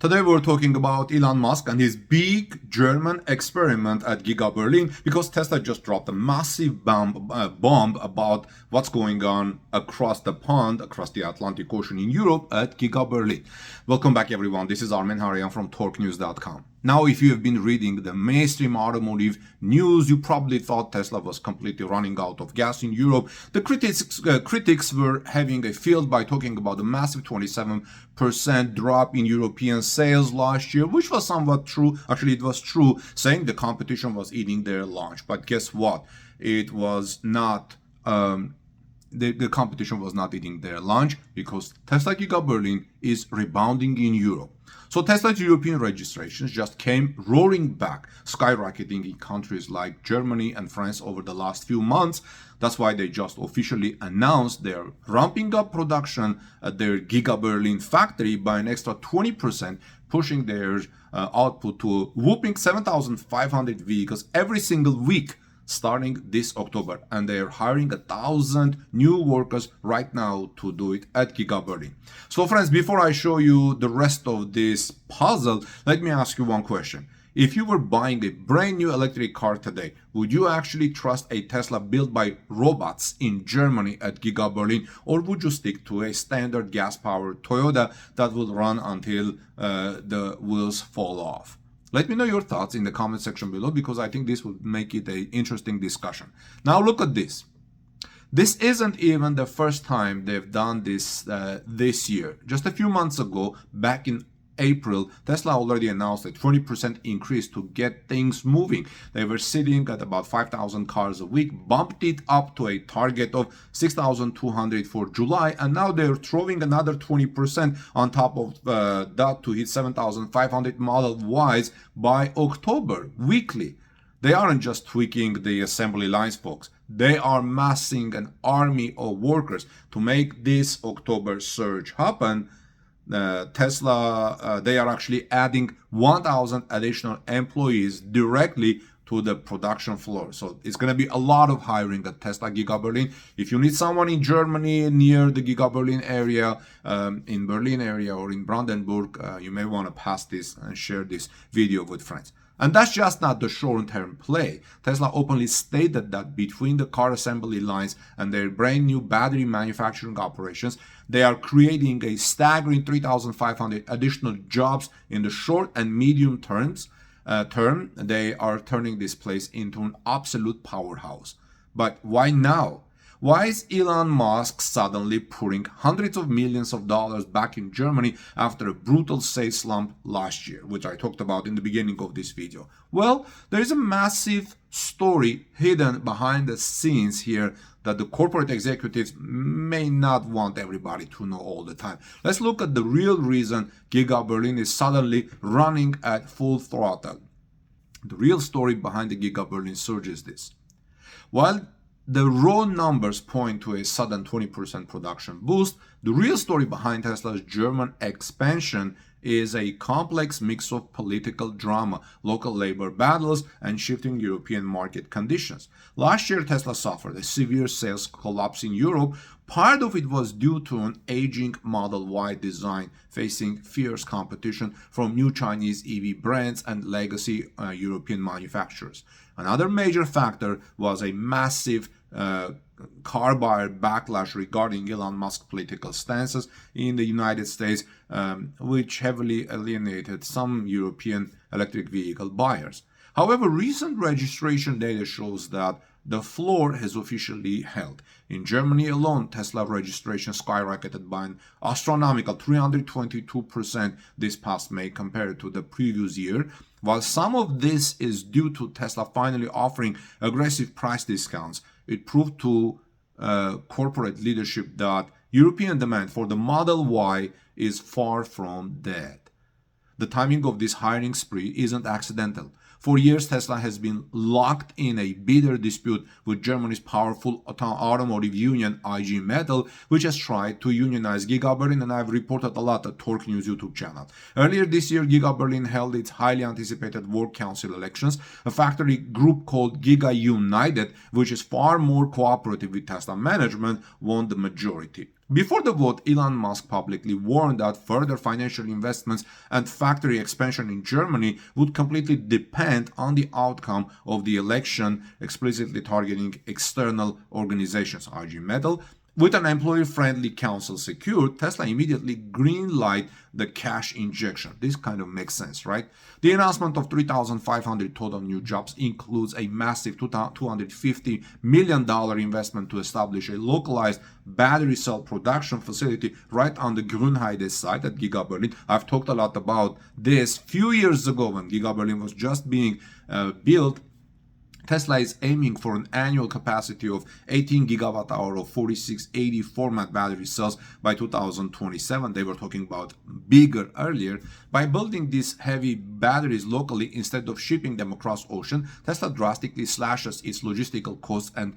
Today we're talking about Elon Musk and his big German experiment at Giga Berlin because Tesla just dropped a massive bomb about what's going on across the pond, across the Atlantic Ocean in Europe at Giga Berlin. Welcome back everyone, this is Armen Harian from torquenews.com. Now, if you have been reading the mainstream automotive news, you probably thought Tesla was completely running out of gas in Europe. The critics were having a field by talking about the massive 27% drop in European sales last year, which was somewhat true. Actually, it was true, saying the competition was eating their lunch. But guess what? It was not. The competition was not eating their lunch because Tesla Giga Berlin is rebounding in Europe. So Tesla's European registrations just came roaring back, skyrocketing in countries like Germany and France over the last few months. That's why they just officially announced they're ramping up production at their Giga Berlin factory by an extra 20%, pushing their output to a whopping 7,500 vehicles every single week, starting this October, and they're hiring 1,000 new workers right now to do it at Giga Berlin. So friends, before I show you the rest of this puzzle, let me ask you one question. If you were buying a brand new electric car today, would you actually trust a Tesla built by robots in Germany at Giga Berlin, or would you stick to a standard gas-powered Toyota that will run until the wheels fall off? Let me know your thoughts in the comment section below because I think this would make it an interesting discussion. Now look at this. This isn't even the first time they've done this this year. Just a few months ago, back in April, Tesla already announced a 20% increase to get things moving. They were sitting at about 5,000 cars a week, bumped it up to a target of 6,200 for July, and now they're throwing another 20% on top of that to hit 7,500 Model Ys by October weekly. They aren't just tweaking the assembly lines, folks. They are massing an army of workers to make this October surge happen. Tesla, they are actually adding 1,000 additional employees directly to the production floor. So it's going to be a lot of hiring at Tesla Giga Berlin. If you need someone in Germany near the Giga Berlin area, in Berlin area or in Brandenburg, you may want to pass this and share this video with friends. And that's just not the short-term play. Tesla openly stated that between the car assembly lines and their brand new battery manufacturing operations, they are creating a staggering 3,500 additional jobs in the short and medium terms. They are turning this place into an absolute powerhouse. But why now? Why is Elon Musk suddenly pouring hundreds of millions of dollars back in Germany after a brutal sales slump last year, which I talked about in the beginning of this video? Well, there is a massive story hidden behind the scenes here that the corporate executives may not want everybody to know all the time. Let's look at the real reason Giga Berlin is suddenly running at full throttle. The real story behind the Giga Berlin surge is this. While the raw numbers point to a sudden 20% production boost, the real story behind Tesla's German expansion is a complex mix of political drama, local labor battles, and shifting European market conditions. Last year, Tesla suffered a severe sales collapse in Europe. Part of it was due to an aging Model Y design facing fierce competition from new Chinese EV brands and legacy European manufacturers. Another major factor was a massive car buyer backlash regarding Elon Musk's political stances in the United States, which heavily alienated some European electric vehicle buyers. However, recent registration data shows that the floor has officially held. In Germany alone, Tesla registration skyrocketed by an astronomical 322% this past May compared to the previous year. While some of this is due to Tesla finally offering aggressive price discounts, it proved to corporate leadership that European demand for the Model Y is far from dead. The timing of this hiring spree isn't accidental. For years, Tesla has been locked in a bitter dispute with Germany's powerful automotive union, IG Metall, which has tried to unionize Giga Berlin, and I've reported a lot at Torque News YouTube channel. Earlier this year, Giga Berlin held its highly anticipated work council elections. A factory group called Giga United, which is far more cooperative with Tesla management, won the majority. Before the vote, Elon Musk publicly warned that further financial investments and factory expansion in Germany would completely depend on the outcome of the election, explicitly targeting external organizations. IG Metal. With an employee-friendly council secured, Tesla immediately greenlighted the cash injection. This kind of makes sense, right? The announcement of 3,500 total new jobs includes a massive $250 million investment to establish a localized battery cell production facility right on the Grünheide site at Giga Berlin. I've talked a lot about this few years ago when Giga Berlin was just being built. Tesla is aiming for an annual capacity of 18 gigawatt hour of 4680 format battery cells by 2027. They were talking about bigger earlier. By building these heavy batteries locally instead of shipping them across ocean, Tesla drastically slashes its logistical costs and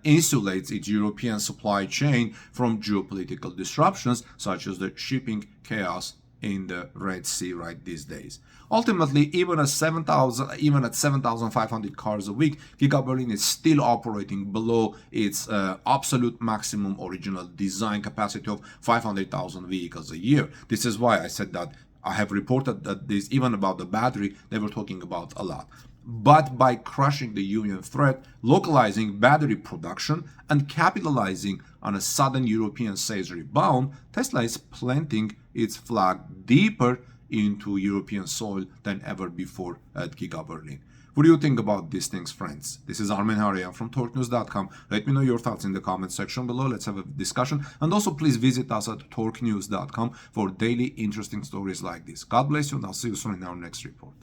insulates its European supply chain from geopolitical disruptions such as the shipping chaos in the Red Sea right these days. Ultimately, even at 7,500 cars a week, Giga Berlin is still operating below its absolute maximum original design capacity of 500,000 vehicles a year. This is why I said that I have reported that this, even about the battery, they were talking about a lot. But by crushing the union threat, localizing battery production, and capitalizing on a sudden European sales rebound, Tesla is planting its flag deeper into European soil than ever before at Giga Berlin. What do you think about these things, friends? This is Armen Hareyan from TorqueNews.com. Let me know your thoughts in the comment section below. Let's have a discussion. And also please visit us at TorqueNews.com for daily interesting stories like this. God bless you, and I'll see you soon in our next report.